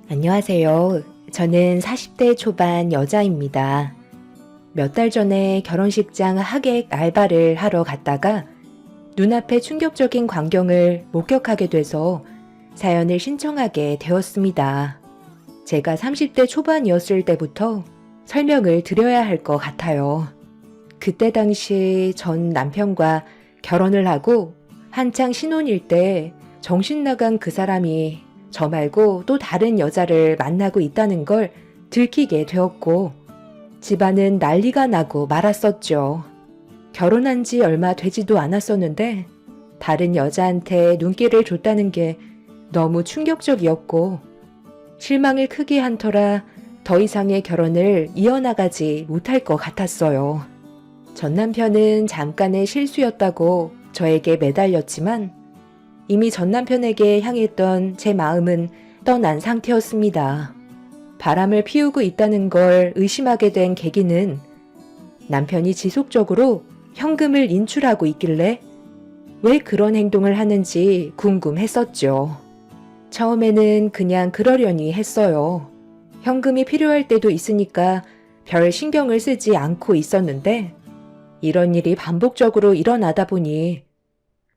안녕하세요. 저는 40대 초반 여자입니다. 몇 달 전에 결혼식장 하객 알바를 하러 갔다가 눈앞에 충격적인 광경을 목격하게 돼서 사연을 신청하게 되었습니다. 제가 30대 초반이었을 때부터 설명을 드려야 할 것 같아요. 그때 당시 전 남편과 결혼을 하고 한창 신혼일 때 정신 나간 그 사람이 저 말고 또 다른 여자를 만나고 있다는 걸 들키게 되었고 집안은 난리가 나고 말았었죠. 결혼한 지 얼마 되지도 않았었는데 다른 여자한테 눈길을 줬다는 게 너무 충격적이었고 실망을 크게 한 터라 더 이상의 결혼을 이어나가지 못할 것 같았어요. 전 남편은 잠깐의 실수였다고 저에게 매달렸지만 이미 전 남편에게 향했던 제 마음은 떠난 상태였습니다. 바람을 피우고 있다는 걸 의심하게 된 계기는 남편이 지속적으로 현금을 인출하고 있길래 왜 그런 행동을 하는지 궁금했었죠. 처음에는 그냥 그러려니 했어요. 현금이 필요할 때도 있으니까 별 신경을 쓰지 않고 있었는데 이런 일이 반복적으로 일어나다 보니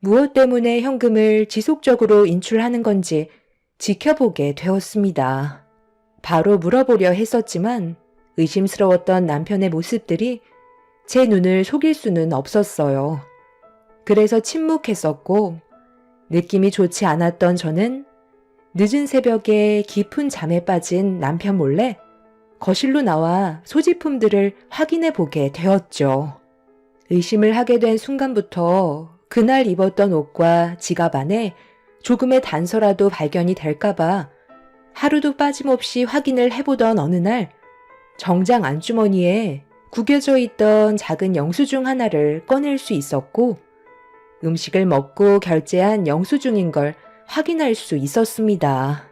무엇 때문에 현금을 지속적으로 인출하는 건지 지켜보게 되었습니다. 바로 물어보려 했었지만 의심스러웠던 남편의 모습들이 제 눈을 속일 수는 없었어요. 그래서 침묵했었고 느낌이 좋지 않았던 저는 늦은 새벽에 깊은 잠에 빠진 남편 몰래 거실로 나와 소지품들을 확인해 보게 되었죠. 의심을 하게 된 순간부터 그날 입었던 옷과 지갑 안에 조금의 단서라도 발견이 될까봐 하루도 빠짐없이 확인을 해보던 어느 날 정장 안주머니에 구겨져 있던 작은 영수증 하나를 꺼낼 수 있었고 음식을 먹고 결제한 영수증인 걸 확인할 수 있었습니다.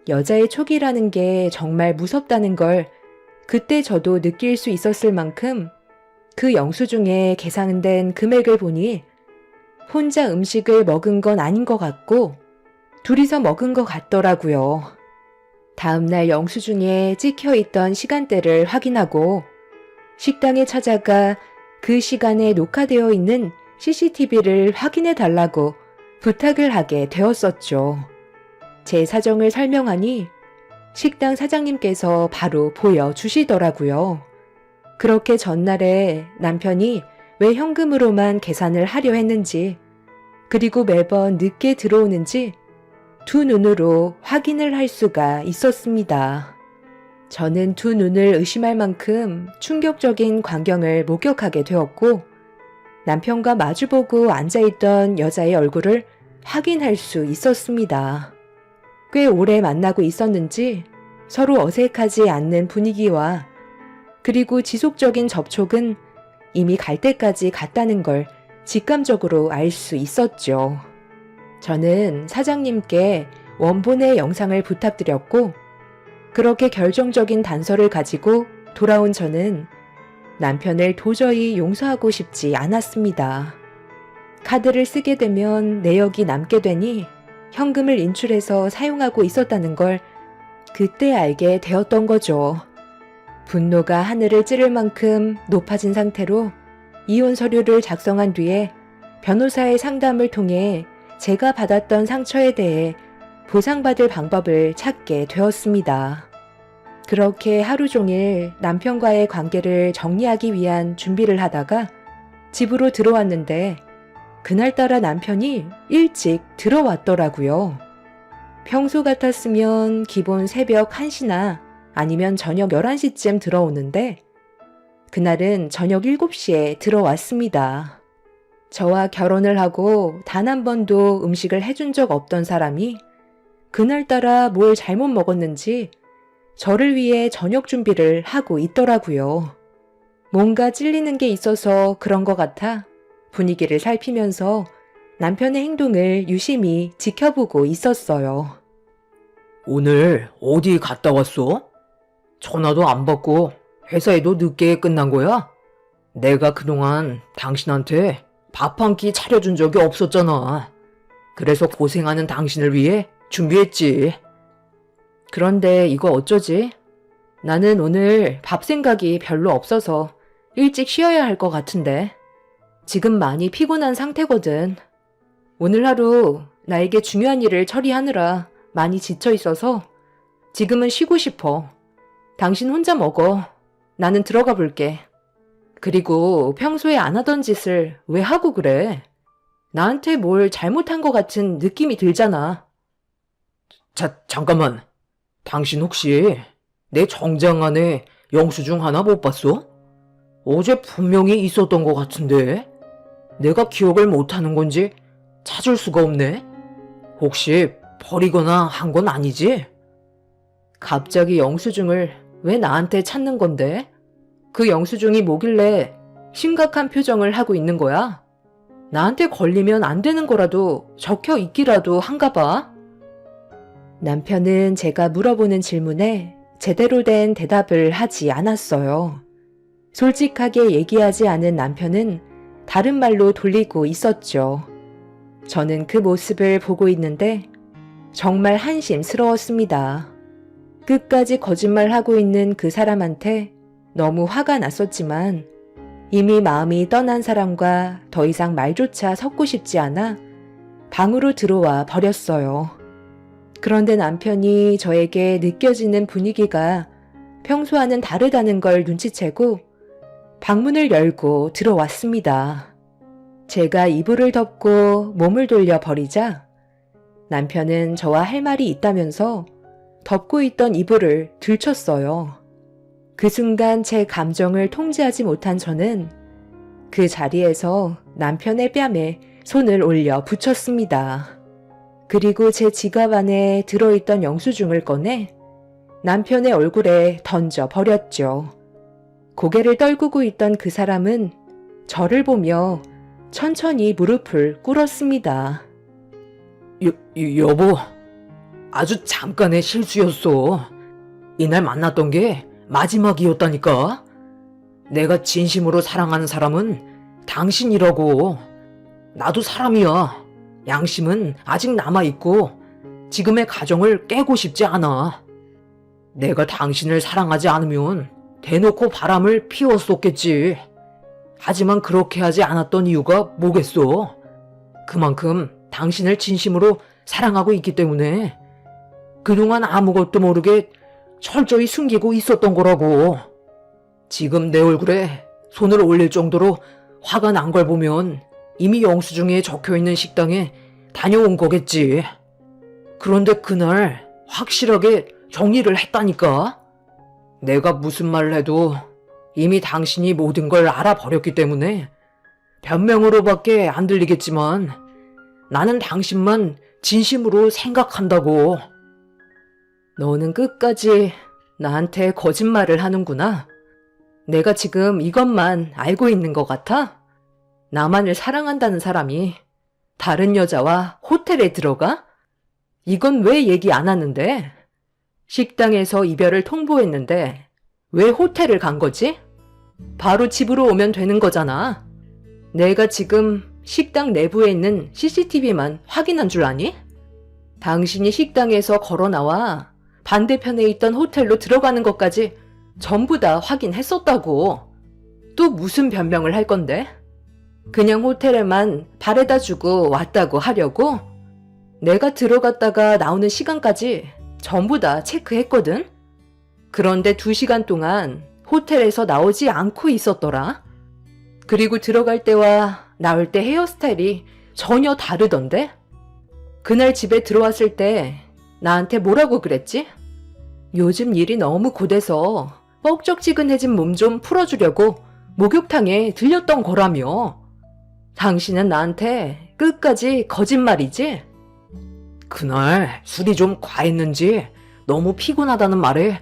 여자의 촉이라는 게 정말 무섭다는 걸 그때 저도 느낄 수 있었을 만큼 그 영수증에 계산된 금액을 보니 혼자 음식을 먹은 건 아닌 것 같고 둘이서 먹은 것 같더라고요. 다음날 영수증에 찍혀있던 시간대를 확인하고 식당에 찾아가 그 시간에 녹화되어 있는 CCTV를 확인해 달라고 부탁을 하게 되었었죠. 제 사정을 설명하니 식당 사장님께서 바로 보여주시더라고요. 그렇게 전날에 남편이 왜 현금으로만 계산을 하려 했는지 그리고 매번 늦게 들어오는지 두 눈으로 확인을 할 수가 있었습니다. 저는 두 눈을 의심할 만큼 충격적인 광경을 목격하게 되었고 남편과 마주보고 앉아있던 여자의 얼굴을 확인할 수 있었습니다. 꽤 오래 만나고 있었는지 서로 어색하지 않는 분위기와 그리고 지속적인 접촉은 이미 갈 때까지 갔다는 걸 직감적으로 알 수 있었죠. 저는 사장님께 원본의 영상을 부탁드렸고 그렇게 결정적인 단서를 가지고 돌아온 저는 남편을 도저히 용서하고 싶지 않았습니다. 카드를 쓰게 되면 내역이 남게 되니 현금을 인출해서 사용하고 있었다는 걸 그때 알게 되었던 거죠. 분노가 하늘을 찌를 만큼 높아진 상태로 이혼 서류를 작성한 뒤에 변호사의 상담을 통해 제가 받았던 상처에 대해 보상받을 방법을 찾게 되었습니다. 그렇게 하루 종일 남편과의 관계를 정리하기 위한 준비를 하다가 집으로 들어왔는데 그날따라 남편이 일찍 들어왔더라고요. 평소 같았으면 기본 새벽 1시나 아니면 저녁 11시쯤 들어오는데 그날은 저녁 7시에 들어왔습니다. 저와 결혼을 하고 단 한 번도 음식을 해준 적 없던 사람이 그날따라 뭘 잘못 먹었는지 저를 위해 저녁 준비를 하고 있더라고요. 뭔가 찔리는 게 있어서 그런 것 같아 분위기를 살피면서 남편의 행동을 유심히 지켜보고 있었어요. 오늘 어디 갔다 왔어? 전화도 안 받고 회사에도 늦게 끝난 거야? 내가 그동안 당신한테 밥 한 끼 차려준 적이 없었잖아. 그래서 고생하는 당신을 위해 준비했지. 그런데 이거 어쩌지? 나는 오늘 밥 생각이 별로 없어서 일찍 쉬어야 할 것 같은데. 지금 많이 피곤한 상태거든. 오늘 하루 나에게 중요한 일을 처리하느라 많이 지쳐 있어서 지금은 쉬고 싶어. 당신 혼자 먹어. 나는 들어가 볼게. 그리고 평소에 안 하던 짓을 왜 하고 그래? 나한테 뭘 잘못한 것 같은 느낌이 들잖아. 잠깐만. 당신 혹시 내 정장 안에 영수증 하나 못 봤어? 어제 분명히 있었던 것 같은데. 내가 기억을 못하는 건지 찾을 수가 없네. 혹시 버리거나 한 건 아니지? 갑자기 영수증을 왜 나한테 찾는 건데? 그 영수증이 뭐길래 심각한 표정을 하고 있는 거야? 나한테 걸리면 안 되는 거라도 적혀 있기라도 한가 봐. 남편은 제가 물어보는 질문에 제대로 된 대답을 하지 않았어요. 솔직하게 얘기하지 않은 남편은 다른 말로 돌리고 있었죠. 저는 그 모습을 보고 있는데 정말 한심스러웠습니다. 끝까지 거짓말하고 있는 그 사람한테 너무 화가 났었지만 이미 마음이 떠난 사람과 더 이상 말조차 섞고 싶지 않아 방으로 들어와 버렸어요. 그런데 남편이 저에게 느껴지는 분위기가 평소와는 다르다는 걸 눈치채고 방문을 열고 들어왔습니다. 제가 이불을 덮고 몸을 돌려 버리자 남편은 저와 할 말이 있다면서 덮고 있던 이불을 들쳤어요. 그 순간 제 감정을 통제하지 못한 저는 그 자리에서 남편의 뺨에 손을 올려 붙였습니다. 그리고 제 지갑 안에 들어있던 영수증을 꺼내 남편의 얼굴에 던져 버렸죠. 고개를 떨구고 있던 그 사람은 저를 보며 천천히 무릎을 꿇었습니다. 여보, 아주 잠깐의 실수였어. 이날 만났던 게 마지막이었다니까. 내가 진심으로 사랑하는 사람은 당신이라고. 나도 사람이야. 양심은 아직 남아있고 지금의 가정을 깨고 싶지 않아. 내가 당신을 사랑하지 않으면 대놓고 바람을 피웠었겠지. 하지만 그렇게 하지 않았던 이유가 뭐겠어? 그만큼 당신을 진심으로 사랑하고 있기 때문에 그동안 아무것도 모르게 철저히 숨기고 있었던 거라고. 지금 내 얼굴에 손을 올릴 정도로 화가 난 걸 보면 이미 영수증에 적혀있는 식당에 다녀온 거겠지. 그런데 그날 확실하게 정리를 했다니까. 내가 무슨 말을 해도 이미 당신이 모든 걸 알아버렸기 때문에 변명으로밖에 안 들리겠지만 나는 당신만 진심으로 생각한다고. 너는 끝까지 나한테 거짓말을 하는구나. 내가 지금 이것만 알고 있는 것 같아? 나만을 사랑한다는 사람이 다른 여자와 호텔에 들어가? 이건 왜 얘기 안 하는데? 식당에서 이별을 통보했는데 왜 호텔을 간 거지? 바로 집으로 오면 되는 거잖아. 내가 지금 식당 내부에 있는 CCTV만 확인한 줄 아니? 당신이 식당에서 걸어 나와 반대편에 있던 호텔로 들어가는 것까지 전부 다 확인했었다고. 또 무슨 변명을 할 건데? 그냥 호텔에만 바래다 주고 왔다고 하려고? 내가 들어갔다가 나오는 시간까지 전부 다 체크했거든? 그런데 2시간 동안 호텔에서 나오지 않고 있었더라. 그리고 들어갈 때와 나올 때 헤어스타일이 전혀 다르던데? 그날 집에 들어왔을 때 나한테 뭐라고 그랬지? 요즘 일이 너무 고돼서 뻑적지근해진 몸 좀 풀어주려고 목욕탕에 들렸던 거라며. 당신은 나한테 끝까지 거짓말이지? 그날 술이 좀 과했는지 너무 피곤하다는 말에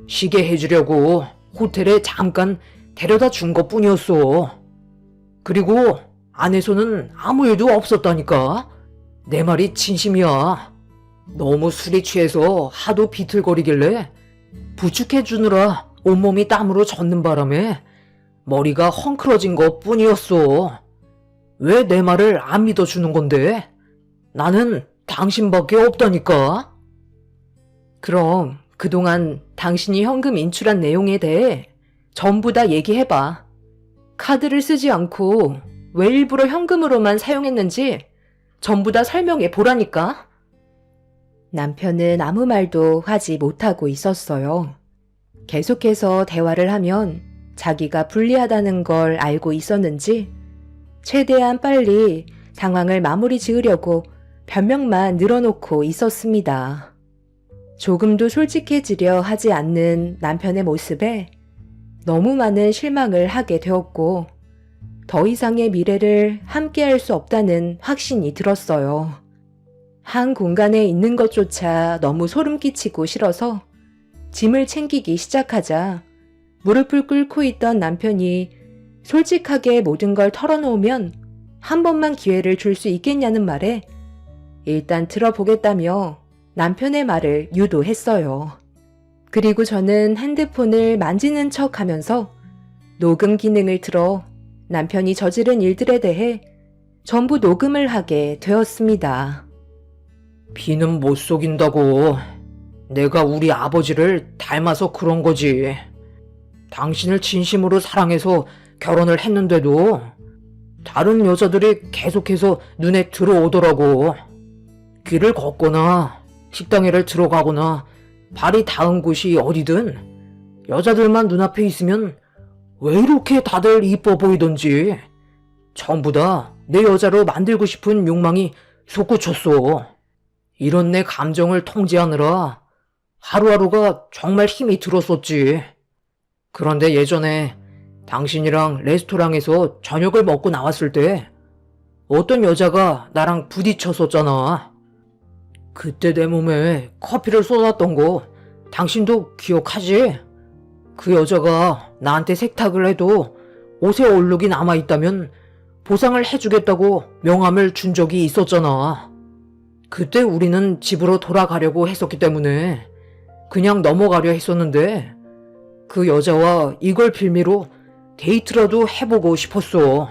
쉬게 해주려고 호텔에 잠깐 데려다 준 것뿐이었어. 그리고 안에서는 아무 일도 없었다니까. 내 말이 진심이야. 너무 술이 취해서 하도 비틀거리길래 부축해주느라 온몸이 땀으로 젖는 바람에 머리가 헝클어진 것뿐이었어. 왜 내 말을 안 믿어주는 건데? 나는 당신밖에 없다니까. 그럼 그동안 당신이 현금 인출한 내용에 대해 전부 다 얘기해봐. 카드를 쓰지 않고 왜 일부러 현금으로만 사용했는지 전부 다 설명해 보라니까. 남편은 아무 말도 하지 못하고 있었어요. 계속해서 대화를 하면 자기가 불리하다는 걸 알고 있었는지 최대한 빨리 상황을 마무리 지으려고 변명만 늘어놓고 있었습니다. 조금도 솔직해지려 하지 않는 남편의 모습에 너무 많은 실망을 하게 되었고 더 이상의 미래를 함께할 수 없다는 확신이 들었어요. 한 공간에 있는 것조차 너무 소름 끼치고 싫어서 짐을 챙기기 시작하자 무릎을 꿇고 있던 남편이 솔직하게 모든 걸 털어놓으면 한 번만 기회를 줄 수 있겠냐는 말에 일단 들어보겠다며 남편의 말을 유도했어요. 그리고 저는 핸드폰을 만지는 척 하면서 녹음 기능을 틀어 남편이 저지른 일들에 대해 전부 녹음을 하게 되었습니다. 비는 못 속인다고. 내가 우리 아버지를 닮아서 그런 거지. 당신을 진심으로 사랑해서 결혼을 했는데도 다른 여자들이 계속해서 눈에 들어오더라고. 길을 걷거나 식당에를 들어가거나 발이 닿은 곳이 어디든 여자들만 눈앞에 있으면 왜 이렇게 다들 이뻐 보이던지 전부 다 내 여자로 만들고 싶은 욕망이 솟구쳤어. 이런 내 감정을 통제하느라 하루하루가 정말 힘이 들었었지. 그런데 예전에 당신이랑 레스토랑에서 저녁을 먹고 나왔을 때 어떤 여자가 나랑 부딪혔었잖아. 그때 내 몸에 커피를 쏟았던 거 당신도 기억하지? 그 여자가 나한테 세탁을 해도 옷에 얼룩이 남아있다면 보상을 해주겠다고 명함을 준 적이 있었잖아. 그때 우리는 집으로 돌아가려고 했었기 때문에 그냥 넘어가려 했었는데 그 여자와 이걸 빌미로 데이트라도 해보고 싶었어.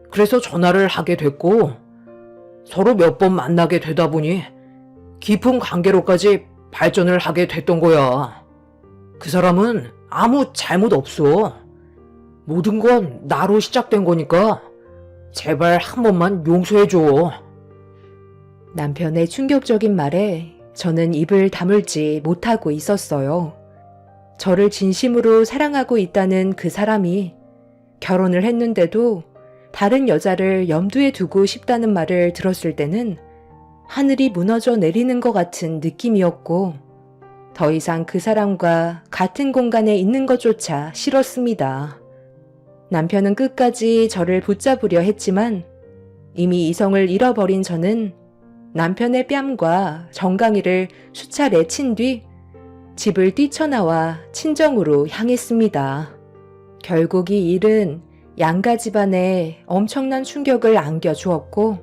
그래서 전화를 하게 됐고 서로 몇 번 만나게 되다 보니 깊은 관계로까지 발전을 하게 됐던 거야. 그 사람은 아무 잘못 없어. 모든 건 나로 시작된 거니까 제발 한 번만 용서해줘. 남편의 충격적인 말에 저는 입을 다물지 못하고 있었어요. 저를 진심으로 사랑하고 있다는 그 사람이 결혼을 했는데도 다른 여자를 염두에 두고 싶다는 말을 들었을 때는 하늘이 무너져 내리는 것 같은 느낌이었고 더 이상 그 사람과 같은 공간에 있는 것조차 싫었습니다. 남편은 끝까지 저를 붙잡으려 했지만 이미 이성을 잃어버린 저는 남편의 뺨과 정강이를 수차례 친 뒤 집을 뛰쳐나와 친정으로 향했습니다. 결국 이 일은 양가 집안에 엄청난 충격을 안겨주었고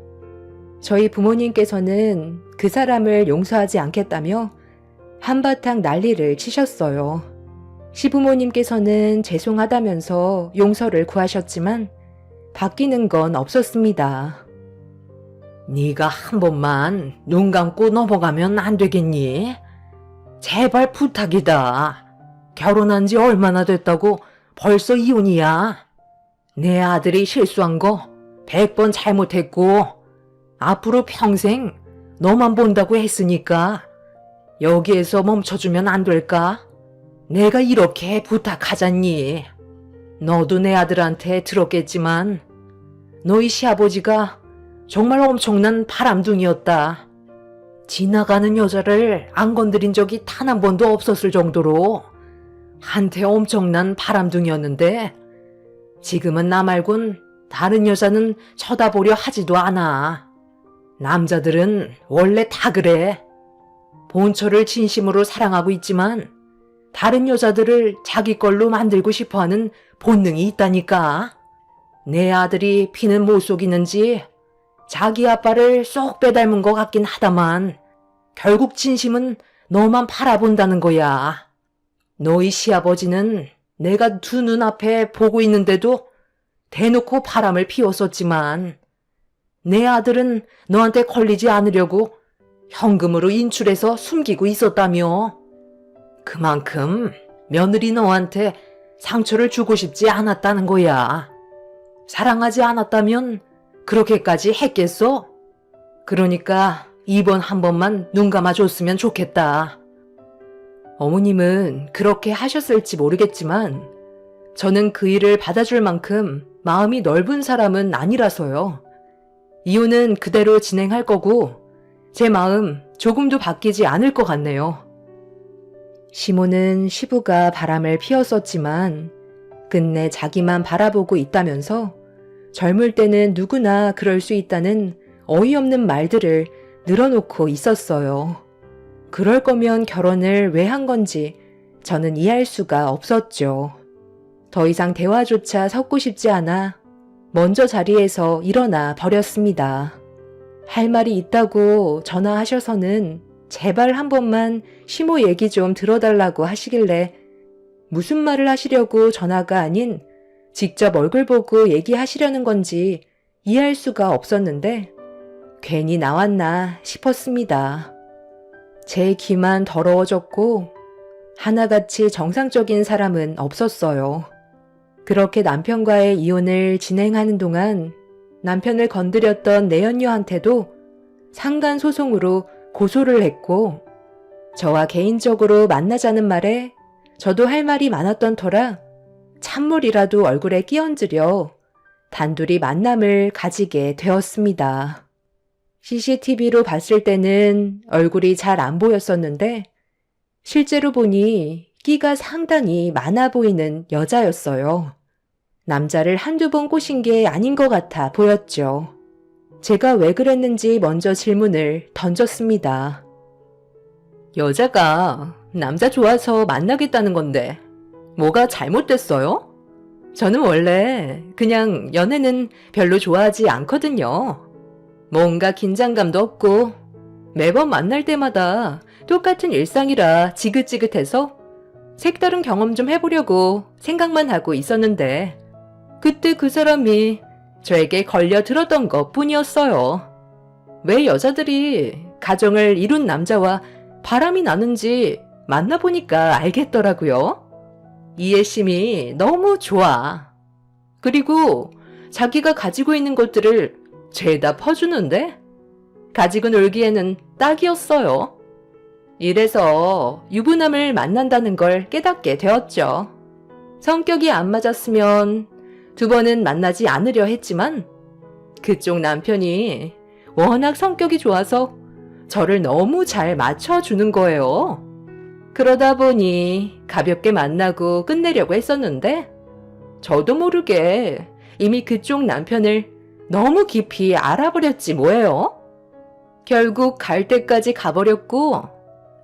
저희 부모님께서는 그 사람을 용서하지 않겠다며 한바탕 난리를 치셨어요. 시부모님께서는 죄송하다면서 용서를 구하셨지만 바뀌는 건 없었습니다. 네가 한 번만 눈 감고 넘어가면 안 되겠니? 제발 부탁이다. 결혼한 지 얼마나 됐다고 벌써 이혼이야. 내 아들이 실수한 거 100번 잘못했고 앞으로 평생 너만 본다고 했으니까 여기에서 멈춰주면 안 될까? 내가 이렇게 부탁하잖니. 너도 내 아들한테 들었겠지만 너희 시아버지가 정말 엄청난 바람둥이였다. 지나가는 여자를 안 건드린 적이 단 한 번도 없었을 정도로 한테 엄청난 바람둥이였는데 지금은 나 말곤 다른 여자는 쳐다보려 하지도 않아. 남자들은 원래 다 그래. 본처를 진심으로 사랑하고 있지만 다른 여자들을 자기 걸로 만들고 싶어하는 본능이 있다니까. 내 아들이 피는 못 속이는지 자기 아빠를 쏙 빼닮은 것 같긴 하다만 결국 진심은 너만 바라본다는 거야. 너희 시아버지는 내가 두 눈앞에 보고 있는데도 대놓고 바람을 피웠었지만 내 아들은 너한테 걸리지 않으려고 현금으로 인출해서 숨기고 있었다며. 그만큼 며느리 너한테 상처를 주고 싶지 않았다는 거야. 사랑하지 않았다면 그렇게까지 했겠어? 그러니까 이번 한 번만 눈 감아줬으면 좋겠다. 어머님은 그렇게 하셨을지 모르겠지만 저는 그 일을 받아줄 만큼 마음이 넓은 사람은 아니라서요. 이혼은 그대로 진행할 거고 제 마음 조금도 바뀌지 않을 것 같네요. 시모는 시부가 바람을 피웠었지만 끝내 자기만 바라보고 있다면서 젊을 때는 누구나 그럴 수 있다는 어이없는 말들을 늘어놓고 있었어요. 그럴 거면 결혼을 왜 한 건지 저는 이해할 수가 없었죠. 더 이상 대화조차 섞고 싶지 않아 먼저 자리에서 일어나 버렸습니다. 할 말이 있다고 전화하셔서는 제발 한 번만 시모 얘기 좀 들어달라고 하시길래 무슨 말을 하시려고 전화가 아닌 직접 얼굴 보고 얘기하시려는 건지 이해할 수가 없었는데 괜히 나왔나 싶었습니다. 제 귀만 더러워졌고 하나같이 정상적인 사람은 없었어요. 그렇게 남편과의 이혼을 진행하는 동안 남편을 건드렸던 내연녀한테도 상간소송으로 고소를 했고 저와 개인적으로 만나자는 말에 저도 할 말이 많았던 터라 찬물이라도 얼굴에 끼얹으려 단둘이 만남을 가지게 되었습니다. CCTV로 봤을 때는 얼굴이 잘 안 보였었는데 실제로 보니 끼가 상당히 많아 보이는 여자였어요. 남자를 한두 번 꼬신 게 아닌 것 같아 보였죠. 제가 왜 그랬는지 먼저 질문을 던졌습니다. 여자가 남자 좋아서 만나겠다는 건데 뭐가 잘못됐어요? 저는 원래 그냥 연애는 별로 좋아하지 않거든요. 뭔가 긴장감도 없고 매번 만날 때마다 똑같은 일상이라 지긋지긋해서 색다른 경험 좀 해보려고 생각만 하고 있었는데 그때 그 사람이 저에게 걸려 들었던 것 뿐이었어요. 왜 여자들이 가정을 이룬 남자와 바람이 나는지 만나보니까 알겠더라고요. 이해심이 너무 좋아. 그리고 자기가 가지고 있는 것들을 죄다 퍼주는데 가지고 놀기에는 딱이었어요. 이래서 유부남을 만난다는 걸 깨닫게 되었죠. 성격이 안 맞았으면 두 번은 만나지 않으려 했지만 그쪽 남편이 워낙 성격이 좋아서 저를 너무 잘 맞춰주는 거예요. 그러다 보니 가볍게 만나고 끝내려고 했었는데 저도 모르게 이미 그쪽 남편을 너무 깊이 알아버렸지 뭐예요. 결국 갈 때까지 가버렸고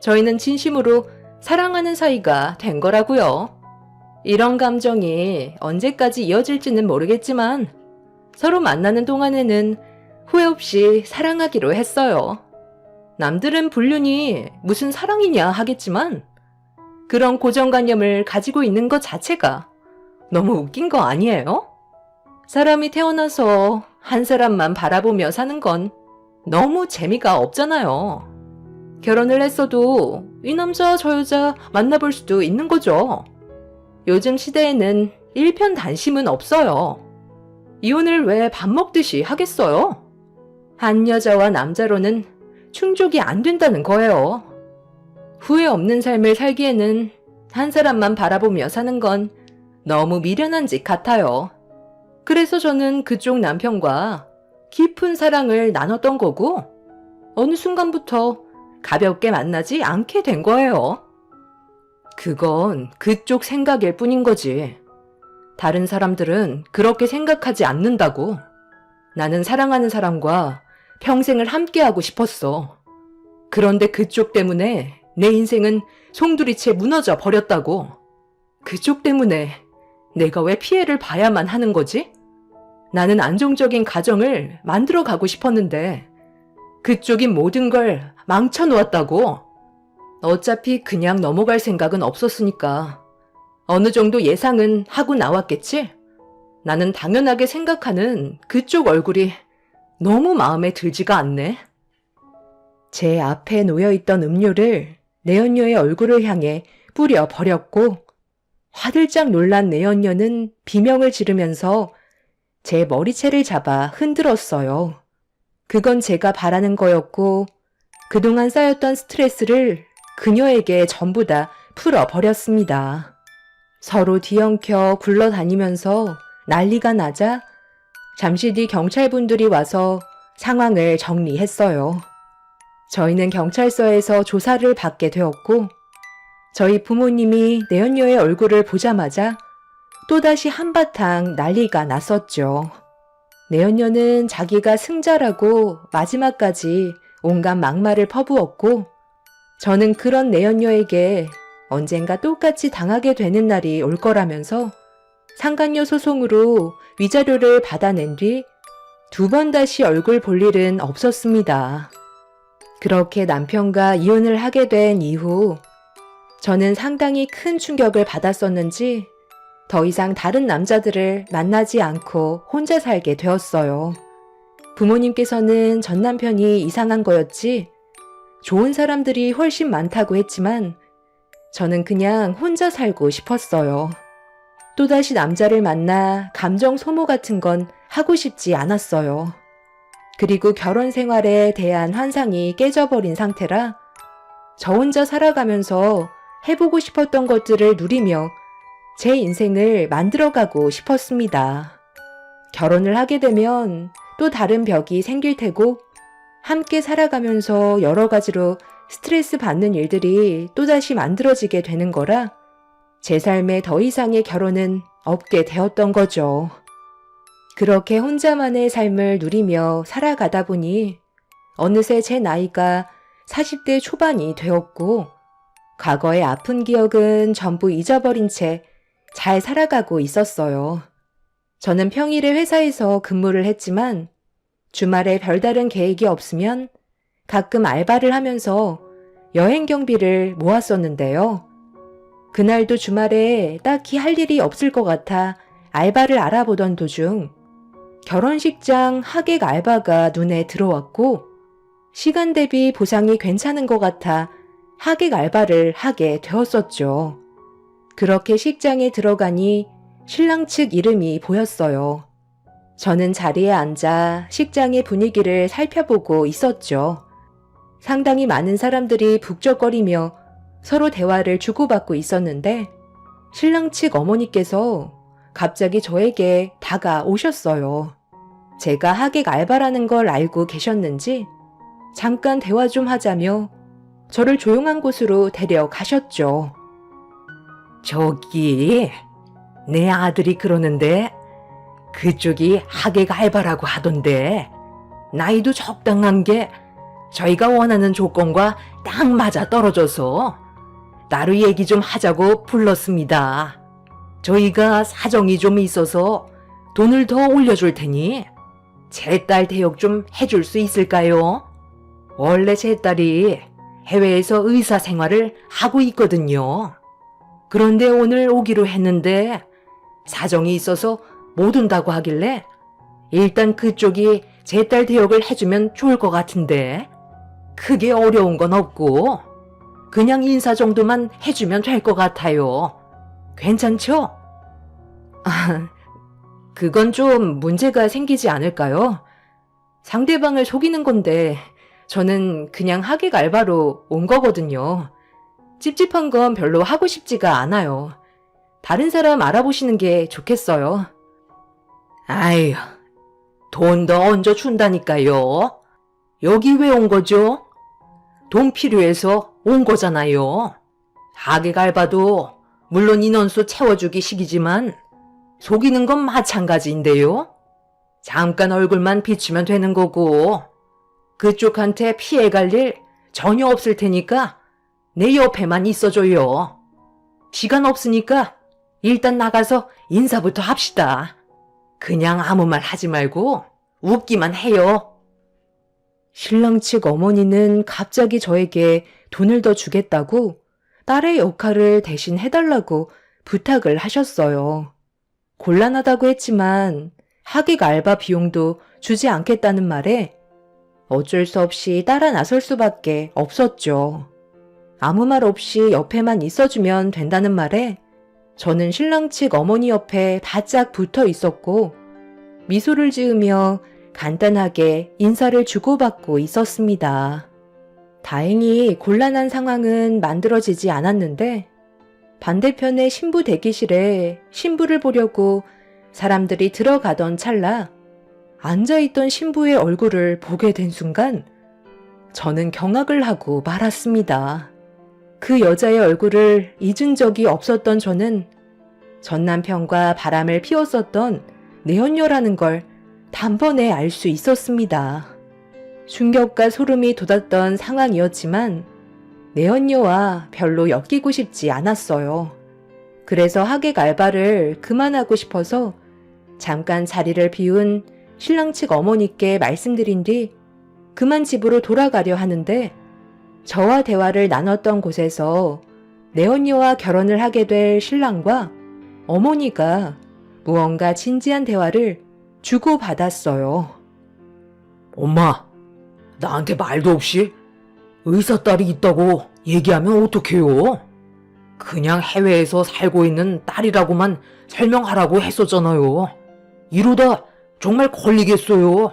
저희는 진심으로 사랑하는 사이가 된 거라고요. 이런 감정이 언제까지 이어질지는 모르겠지만 서로 만나는 동안에는 후회 없이 사랑하기로 했어요. 남들은 불륜이 무슨 사랑이냐 하겠지만 그런 고정관념을 가지고 있는 것 자체가 너무 웃긴 거 아니에요? 사람이 태어나서 한 사람만 바라보며 사는 건 너무 재미가 없잖아요. 결혼을 했어도 이 남자 저 여자 만나볼 수도 있는 거죠. 요즘 시대에는 일편단심은 없어요. 이혼을 왜 밥 먹듯이 하겠어요? 한 여자와 남자로는 충족이 안 된다는 거예요. 후회 없는 삶을 살기에는 한 사람만 바라보며 사는 건 너무 미련한 짓 같아요. 그래서 저는 그쪽 남편과 깊은 사랑을 나눴던 거고 어느 순간부터 가볍게 만나지 않게 된 거예요. 그건 그쪽 생각일 뿐인 거지. 다른 사람들은 그렇게 생각하지 않는다고. 나는 사랑하는 사람과 평생을 함께하고 싶었어. 그런데 그쪽 때문에 내 인생은 송두리째 무너져 버렸다고. 그쪽 때문에 내가 왜 피해를 봐야만 하는 거지? 나는 안정적인 가정을 만들어 가고 싶었는데 그쪽이 모든 걸 망쳐놓았다고. 어차피 그냥 넘어갈 생각은 없었으니까 어느 정도 예상은 하고 나왔겠지? 나는 당연하게 생각하는 그쪽 얼굴이 너무 마음에 들지가 않네. 제 앞에 놓여있던 음료를 내연녀의 얼굴을 향해 뿌려 버렸고 화들짝 놀란 내연녀는 비명을 지르면서 제 머리채를 잡아 흔들었어요. 그건 제가 바라는 거였고 그동안 쌓였던 스트레스를 그녀에게 전부 다 풀어버렸습니다. 서로 뒤엉켜 굴러다니면서 난리가 나자 잠시 뒤 경찰분들이 와서 상황을 정리했어요. 저희는 경찰서에서 조사를 받게 되었고 저희 부모님이 내연녀의 얼굴을 보자마자 또다시 한바탕 난리가 났었죠. 내연녀는 자기가 승자라고 마지막까지 온갖 막말을 퍼부었고 저는 그런 내연녀에게 언젠가 똑같이 당하게 되는 날이 올 거라면서 상간녀 소송으로 위자료를 받아낸 뒤 2번 다시 얼굴 볼 일은 없었습니다. 그렇게 남편과 이혼을 하게 된 이후 저는 상당히 큰 충격을 받았었는지 더 이상 다른 남자들을 만나지 않고 혼자 살게 되었어요. 부모님께서는 전 남편이 이상한 거였지 좋은 사람들이 훨씬 많다고 했지만 저는 그냥 혼자 살고 싶었어요. 또다시 남자를 만나 감정 소모 같은 건 하고 싶지 않았어요. 그리고 결혼 생활에 대한 환상이 깨져버린 상태라 저 혼자 살아가면서 해보고 싶었던 것들을 누리며 제 인생을 만들어가고 싶었습니다. 결혼을 하게 되면 또 다른 벽이 생길 테고 함께 살아가면서 여러 가지로 스트레스 받는 일들이 또다시 만들어지게 되는 거라 제 삶에 더 이상의 결혼은 없게 되었던 거죠. 그렇게 혼자만의 삶을 누리며 살아가다 보니 어느새 제 나이가 40대 초반이 되었고 과거의 아픈 기억은 전부 잊어버린 채 잘 살아가고 있었어요. 저는 평일에 회사에서 근무를 했지만 주말에 별다른 계획이 없으면 가끔 알바를 하면서 여행 경비를 모았었는데요. 그날도 주말에 딱히 할 일이 없을 것 같아 알바를 알아보던 도중 결혼식장 하객 알바가 눈에 들어왔고 시간 대비 보상이 괜찮은 것 같아 하객 알바를 하게 되었었죠. 그렇게 식장에 들어가니 신랑 측 이름이 보였어요. 저는 자리에 앉아 식장의 분위기를 살펴보고 있었죠. 상당히 많은 사람들이 북적거리며 서로 대화를 주고받고 있었는데 신랑 측 어머니께서 갑자기 저에게 다가오셨어요. 제가 하객 알바라는 걸 알고 계셨는지 잠깐 대화 좀 하자며 저를 조용한 곳으로 데려가셨죠. 저기, 내 아들이 그러는데 그쪽이 하객 알바라고 하던데 나이도 적당한 게 저희가 원하는 조건과 딱 맞아 떨어져서 따로 얘기 좀 하자고 불렀습니다. 저희가 사정이 좀 있어서 돈을 더 올려줄 테니 제 딸 대역 좀 해줄 수 있을까요? 원래 제 딸이 해외에서 의사 생활을 하고 있거든요. 그런데 오늘 오기로 했는데 사정이 있어서 못 온다고 하길래 일단 그쪽이 제 딸 대역을 해주면 좋을 것 같은데 크게 어려운 건 없고 그냥 인사 정도만 해주면 될 것 같아요. 괜찮죠? 아, 그건 좀 문제가 생기지 않을까요? 상대방을 속이는 건데 저는 그냥 하객 알바로 온 거거든요. 찝찝한 건 별로 하고 싶지가 않아요. 다른 사람 알아보시는 게 좋겠어요. 아휴, 돈 더 얹어 준다니까요. 여기 왜 온 거죠? 돈 필요해서 온 거잖아요. 하객 알바도 물론 인원수 채워주기 식이지만 속이는 건 마찬가지인데요. 잠깐 얼굴만 비추면 되는 거고 그쪽한테 피해갈 일 전혀 없을 테니까 내 옆에만 있어줘요. 시간 없으니까 일단 나가서 인사부터 합시다. 그냥 아무 말 하지 말고 웃기만 해요. 신랑 측 어머니는 갑자기 저에게 돈을 더 주겠다고 딸의 역할을 대신 해달라고 부탁을 하셨어요. 곤란하다고 했지만 하객 알바 비용도 주지 않겠다는 말에 어쩔 수 없이 따라 나설 수밖에 없었죠. 아무 말 없이 옆에만 있어주면 된다는 말에 저는 신랑 측 어머니 옆에 바짝 붙어 있었고 미소를 지으며 간단하게 인사를 주고받고 있었습니다. 다행히 곤란한 상황은 만들어지지 않았는데 반대편의 신부 대기실에 신부를 보려고 사람들이 들어가던 찰나 앉아있던 신부의 얼굴을 보게 된 순간 저는 경악을 하고 말았습니다. 그 여자의 얼굴을 잊은 적이 없었던 저는 전 남편과 바람을 피웠었던 내연녀라는 걸 단번에 알 수 있었습니다. 충격과 소름이 돋았던 상황이었지만 내연녀와 별로 엮이고 싶지 않았어요. 그래서 하객 알바를 그만하고 싶어서 잠깐 자리를 비운 신랑 측 어머니께 말씀드린 뒤 그만 집으로 돌아가려 하는데 저와 대화를 나눴던 곳에서 내연녀와 결혼을 하게 될 신랑과 어머니가 무언가 진지한 대화를 주고받았어요. 엄마, 나한테 말도 없이 의사 딸이 있다고 얘기하면 어떡해요? 그냥 해외에서 살고 있는 딸이라고만 설명하라고 했었잖아요. 이러다 정말 걸리겠어요.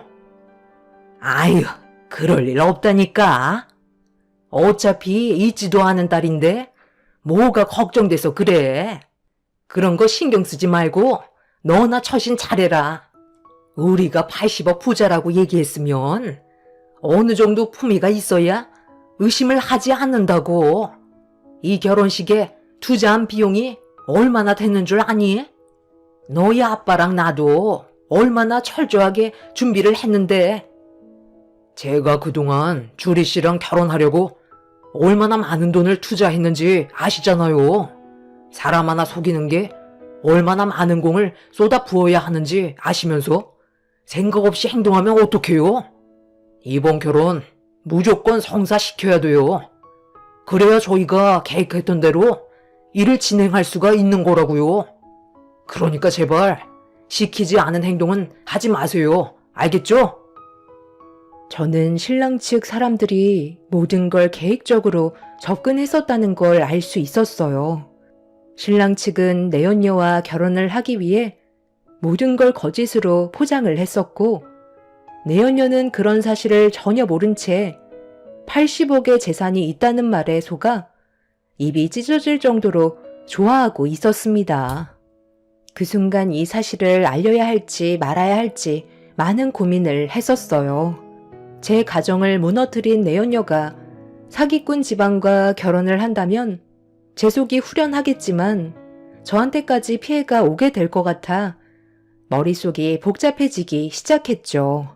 아유, 그럴 일 없다니까. 어차피 있지도 않은 딸인데 뭐가 걱정돼서 그래. 그런 거 신경 쓰지 말고 너나 처신 잘해라. 우리가 80억 부자라고 얘기했으면 어느 정도 품위가 있어야 의심을 하지 않는다고. 이 결혼식에 투자한 비용이 얼마나 됐는 줄 아니? 너희 아빠랑 나도 얼마나 철저하게 준비를 했는데. 제가 그동안 주리 씨랑 결혼하려고 얼마나 많은 돈을 투자했는지 아시잖아요. 사람 하나 속이는 게 얼마나 많은 공을 쏟아 부어야 하는지 아시면서 생각 없이 행동하면 어떡해요? 이번 결혼 무조건 성사시켜야 돼요. 그래야 저희가 계획했던 대로 일을 진행할 수가 있는 거라고요. 그러니까 제발 시키지 않은 행동은 하지 마세요. 알겠죠? 저는 신랑 측 사람들이 모든 걸 계획적으로 접근했었다는 걸 알 수 있었어요. 신랑 측은 내연녀와 결혼을 하기 위해 모든 걸 거짓으로 포장을 했었고 내연녀는 그런 사실을 전혀 모른 채 80억의 재산이 있다는 말에 속아 입이 찢어질 정도로 좋아하고 있었습니다. 그 순간 이 사실을 알려야 할지 말아야 할지 많은 고민을 했었어요. 제 가정을 무너뜨린 내연녀가 사기꾼 집안과 결혼을 한다면 제 속이 후련하겠지만 저한테까지 피해가 오게 될 것 같아 머릿속이 복잡해지기 시작했죠.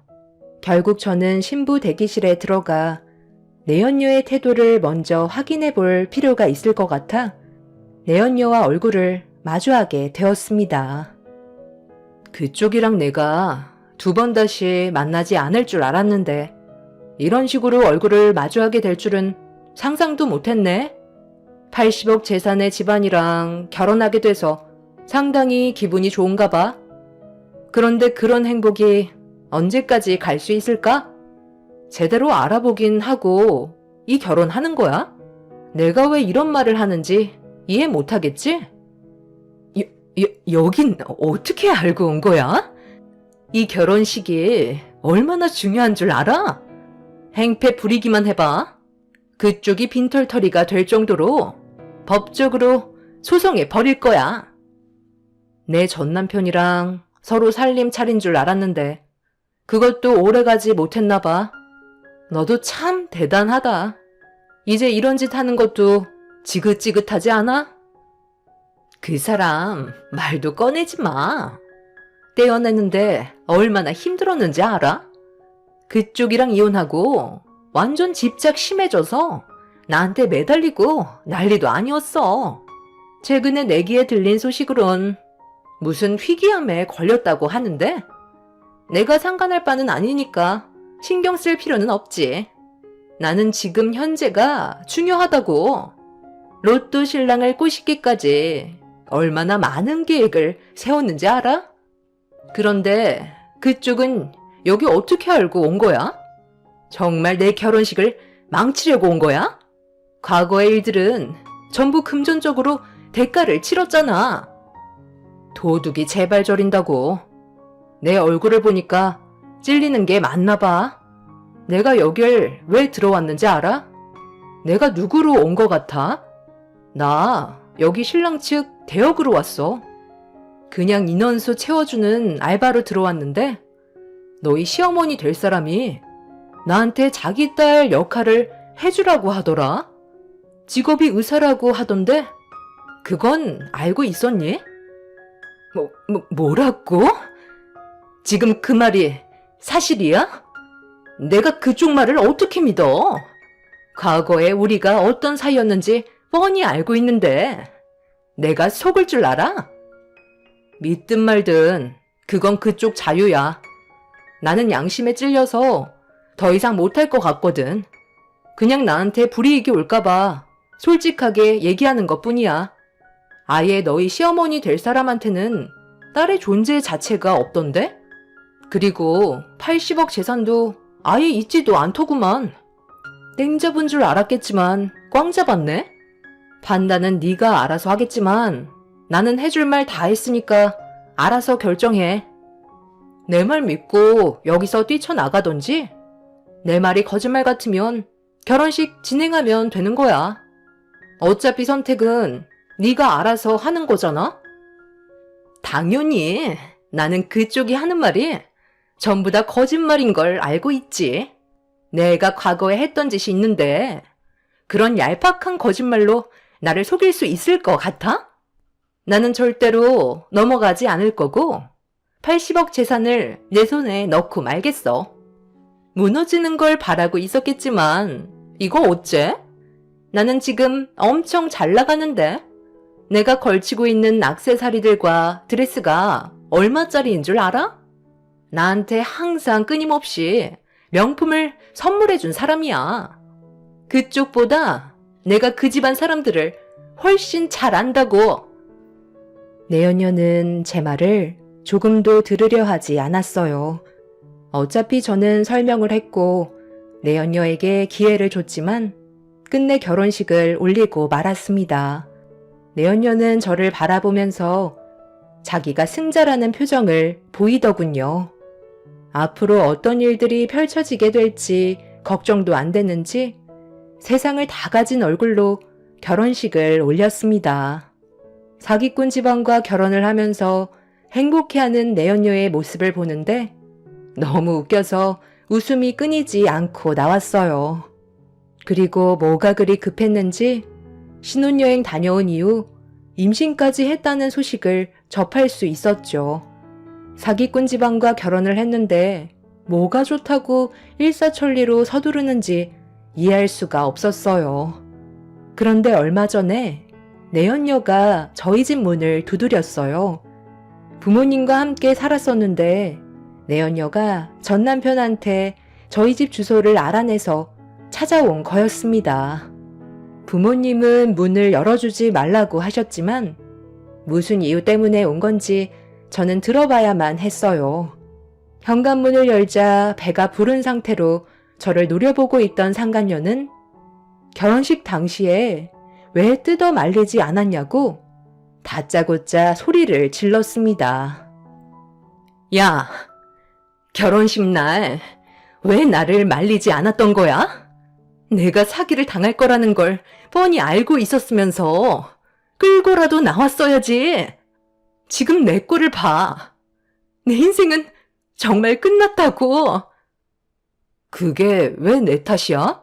결국 저는 신부 대기실에 들어가 내연녀의 태도를 먼저 확인해 볼 필요가 있을 것 같아 내연녀와 얼굴을 마주하게 되었습니다. 그쪽이랑 내가 두 번 다시 만나지 않을 줄 알았는데 이런 식으로 얼굴을 마주하게 될 줄은 상상도 못했네. 80억 재산의 집안이랑 결혼하게 돼서 상당히 기분이 좋은가 봐. 그런데 그런 행복이 언제까지 갈 수 있을까? 제대로 알아보긴 하고 이 결혼하는 거야? 내가 왜 이런 말을 하는지 이해 못하겠지? 여긴 어떻게 알고 온 거야? 이 결혼식이 얼마나 중요한 줄 알아? 행패 부리기만 해봐. 그쪽이 빈털터리가 될 정도로 법적으로 소송해 버릴 거야. 내 전 남편이랑 서로 살림 차린 줄 알았는데 그것도 오래가지 못했나 봐. 너도 참 대단하다. 이제 이런 짓 하는 것도 지긋지긋하지 않아? 그 사람 말도 꺼내지 마. 떼어내는데 얼마나 힘들었는지 알아? 그쪽이랑 이혼하고 완전 집착 심해져서 나한테 매달리고 난리도 아니었어. 최근에 내 귀에 들린 소식으론 무슨 희귀암에 걸렸다고 하는데 내가 상관할 바는 아니니까 신경 쓸 필요는 없지. 나는 지금 현재가 중요하다고. 로또 신랑을 꼬시기까지 얼마나 많은 계획을 세웠는지 알아? 그런데 그쪽은 여기 어떻게 알고 온 거야? 정말 내 결혼식을 망치려고 온 거야? 과거의 일들은 전부 금전적으로 대가를 치렀잖아. 도둑이 제발 저린다고. 내 얼굴을 보니까 찔리는 게 맞나 봐. 내가 여길 왜 들어왔는지 알아? 내가 누구로 온 것 같아? 나 여기 신랑 측 대역으로 왔어. 그냥 인원수 채워주는 알바로 들어왔는데 너희 시어머니 될 사람이 나한테 자기 딸 역할을 해주라고 하더라. 직업이 의사라고 하던데 그건 알고 있었니? 뭐라고? 지금 그 말이 사실이야? 내가 그쪽 말을 어떻게 믿어? 과거에 우리가 어떤 사이였는지 뻔히 알고 있는데 내가 속을 줄 알아? 믿든 말든 그건 그쪽 자유야. 나는 양심에 찔려서 더 이상 못할 것 같거든. 그냥 나한테 불이익이 올까봐 솔직하게 얘기하는 것뿐이야. 아예 너희 시어머니 될 사람한테는 딸의 존재 자체가 없던데? 그리고 80억 재산도 아예 있지도 않더구만. 땡 잡은 줄 알았겠지만 꽝 잡았네? 판단은 네가 알아서 하겠지만 나는 해줄 말 다 했으니까 알아서 결정해. 내 말 믿고 여기서 뛰쳐나가던지 내 말이 거짓말 같으면 결혼식 진행하면 되는 거야. 어차피 선택은 네가 알아서 하는 거잖아? 당연히 나는 그쪽이 하는 말이 전부 다 거짓말인 걸 알고 있지. 내가 과거에 했던 짓이 있는데 그런 얄팍한 거짓말로 나를 속일 수 있을 것 같아? 나는 절대로 넘어가지 않을 거고 80억 재산을 내 손에 넣고 말겠어. 무너지는 걸 바라고 있었겠지만 이거 어째? 나는 지금 엄청 잘 나가는데 내가 걸치고 있는 액세서리들과 드레스가 얼마짜리인 줄 알아? 나한테 항상 끊임없이 명품을 선물해준 사람이야. 그쪽보다 내가 그 집안 사람들을 훨씬 잘 안다고. 내연녀는 제 말을 조금도 들으려 하지 않았어요. 어차피 저는 설명을 했고 내연녀에게 기회를 줬지만 끝내 결혼식을 올리고 말았습니다. 내연녀는 저를 바라보면서 자기가 승자라는 표정을 보이더군요. 앞으로 어떤 일들이 펼쳐지게 될지 걱정도 안 되는지 세상을 다 가진 얼굴로 결혼식을 올렸습니다. 사기꾼 집안과 결혼을 하면서 행복해하는 내연녀의 모습을 보는데 너무 웃겨서 웃음이 끊이지 않고 나왔어요. 그리고 뭐가 그리 급했는지 신혼여행 다녀온 이후 임신까지 했다는 소식을 접할 수 있었죠. 사기꾼 집안과 결혼을 했는데 뭐가 좋다고 일사천리로 서두르는지 이해할 수가 없었어요. 그런데 얼마 전에 내연녀가 저희 집 문을 두드렸어요. 부모님과 함께 살았었는데 내연녀가 전 남편한테 저희 집 주소를 알아내서 찾아온 거였습니다. 부모님은 문을 열어주지 말라고 하셨지만 무슨 이유 때문에 온 건지 저는 들어봐야만 했어요. 현관문을 열자 배가 부른 상태로 저를 노려보고 있던 상간녀는 결혼식 당시에 왜 뜯어 말리지 않았냐고 다짜고짜 소리를 질렀습니다. 야, 결혼식 날 왜 나를 말리지 않았던 거야? 내가 사기를 당할 거라는 걸 뻔히 알고 있었으면서 끌고라도 나왔어야지. 지금 내 꼴을 봐. 내 인생은 정말 끝났다고. 그게 왜 내 탓이야?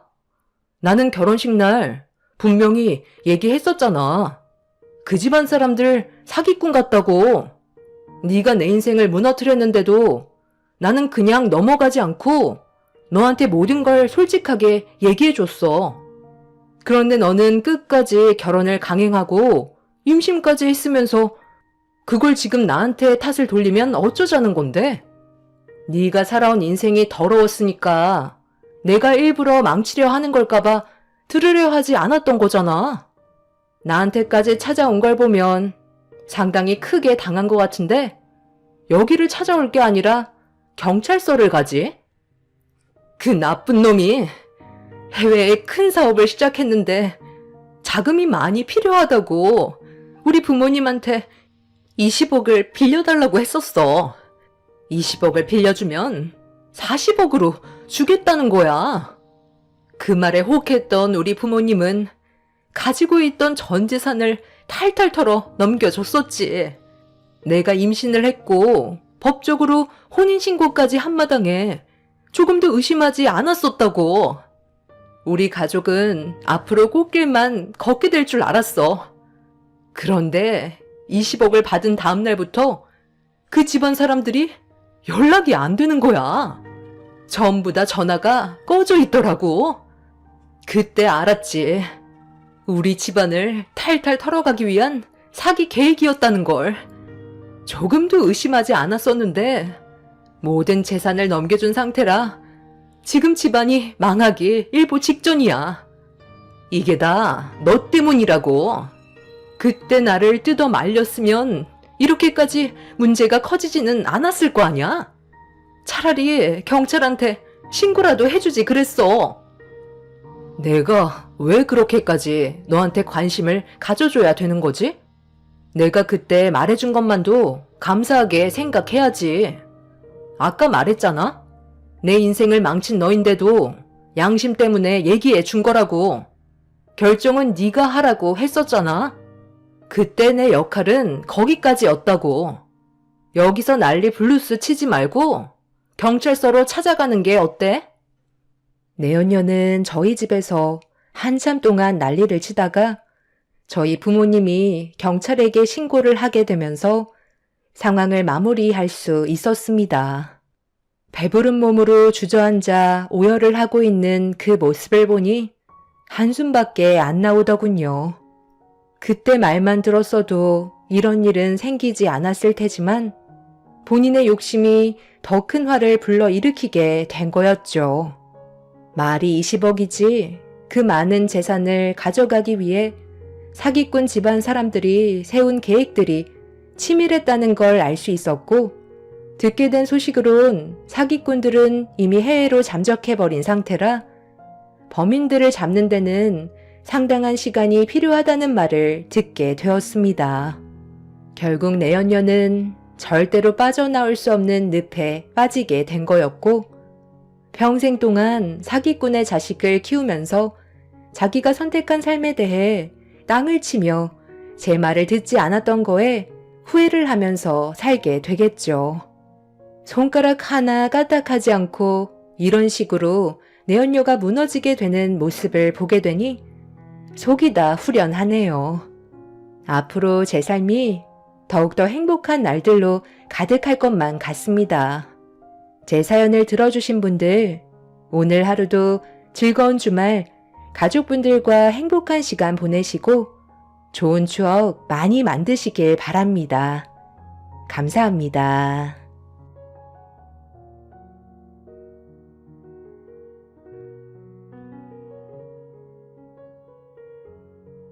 나는 결혼식 날 분명히 얘기했었잖아. 그 집안 사람들 사기꾼 같다고. 네가 내 인생을 무너뜨렸는데도 나는 그냥 넘어가지 않고 너한테 모든 걸 솔직하게 얘기해줬어. 그런데 너는 끝까지 결혼을 강행하고 임신까지 했으면서 그걸 지금 나한테 탓을 돌리면 어쩌자는 건데? 네가 살아온 인생이 더러웠으니까 내가 일부러 망치려 하는 걸까봐 들으려 하지 않았던 거잖아. 나한테까지 찾아온 걸 보면 상당히 크게 당한 것 같은데 여기를 찾아올 게 아니라 경찰서를 가지? 그 나쁜 놈이 해외에 큰 사업을 시작했는데 자금이 많이 필요하다고 우리 부모님한테 20억을 빌려달라고 했었어. 20억을 빌려주면 40억으로 주겠다는 거야. 그 말에 혹했던 우리 부모님은 가지고 있던 전 재산을 탈탈 털어 넘겨줬었지. 내가 임신을 했고 법적으로 혼인신고까지 한 마당에 조금도 의심하지 않았었다고. 우리 가족은 앞으로 꽃길만 걷게 될 줄 알았어. 그런데 20억을 받은 다음 날부터 그 집안 사람들이 연락이 안 되는 거야. 전부 다 전화가 꺼져 있더라고. 그때 알았지. 우리 집안을 탈탈 털어가기 위한 사기 계획이었다는 걸. 조금도 의심하지 않았었는데 모든 재산을 넘겨준 상태라 지금 집안이 망하기 일보 직전이야. 이게 다 너 때문이라고. 그때 나를 뜯어 말렸으면 이렇게까지 문제가 커지지는 않았을 거 아니야? 차라리 경찰한테 신고라도 해주지 그랬어. 내가 왜 그렇게까지 너한테 관심을 가져줘야 되는 거지? 내가 그때 말해준 것만도 감사하게 생각해야지. 아까 말했잖아? 내 인생을 망친 너인데도 양심 때문에 얘기해 준 거라고. 결정은 네가 하라고 했었잖아. 그때 내 역할은 거기까지였다고. 여기서 난리 블루스 치지 말고 경찰서로 찾아가는 게 어때? 내연녀는 저희 집에서 한참 동안 난리를 치다가 저희 부모님이 경찰에게 신고를 하게 되면서 상황을 마무리할 수 있었습니다. 배부른 몸으로 주저앉아 오열을 하고 있는 그 모습을 보니 한숨밖에 안 나오더군요. 그때 말만 들었어도 이런 일은 생기지 않았을 테지만 본인의 욕심이 더 큰 화를 불러일으키게 된 거였죠. 말이 20억이지 그 많은 재산을 가져가기 위해 사기꾼 집안 사람들이 세운 계획들이 치밀했다는 걸 알 수 있었고, 듣게 된 소식으론 사기꾼들은 이미 해외로 잠적해버린 상태라 범인들을 잡는 데는 상당한 시간이 필요하다는 말을 듣게 되었습니다. 결국 내연녀는 절대로 빠져나올 수 없는 늪에 빠지게 된 거였고, 평생 동안 사기꾼의 자식을 키우면서 자기가 선택한 삶에 대해 땅을 치며 제 말을 듣지 않았던 거에 후회를 하면서 살게 되겠죠. 손가락 하나 까딱하지 않고 이런 식으로 내연녀가 무너지게 되는 모습을 보게 되니 속이 다 후련하네요. 앞으로 제 삶이 더욱더 행복한 날들로 가득할 것만 같습니다. 제 사연을 들어주신 분들, 오늘 하루도 즐거운 주말 가족분들과 행복한 시간 보내시고 좋은 추억 많이 만드시길 바랍니다. 감사합니다.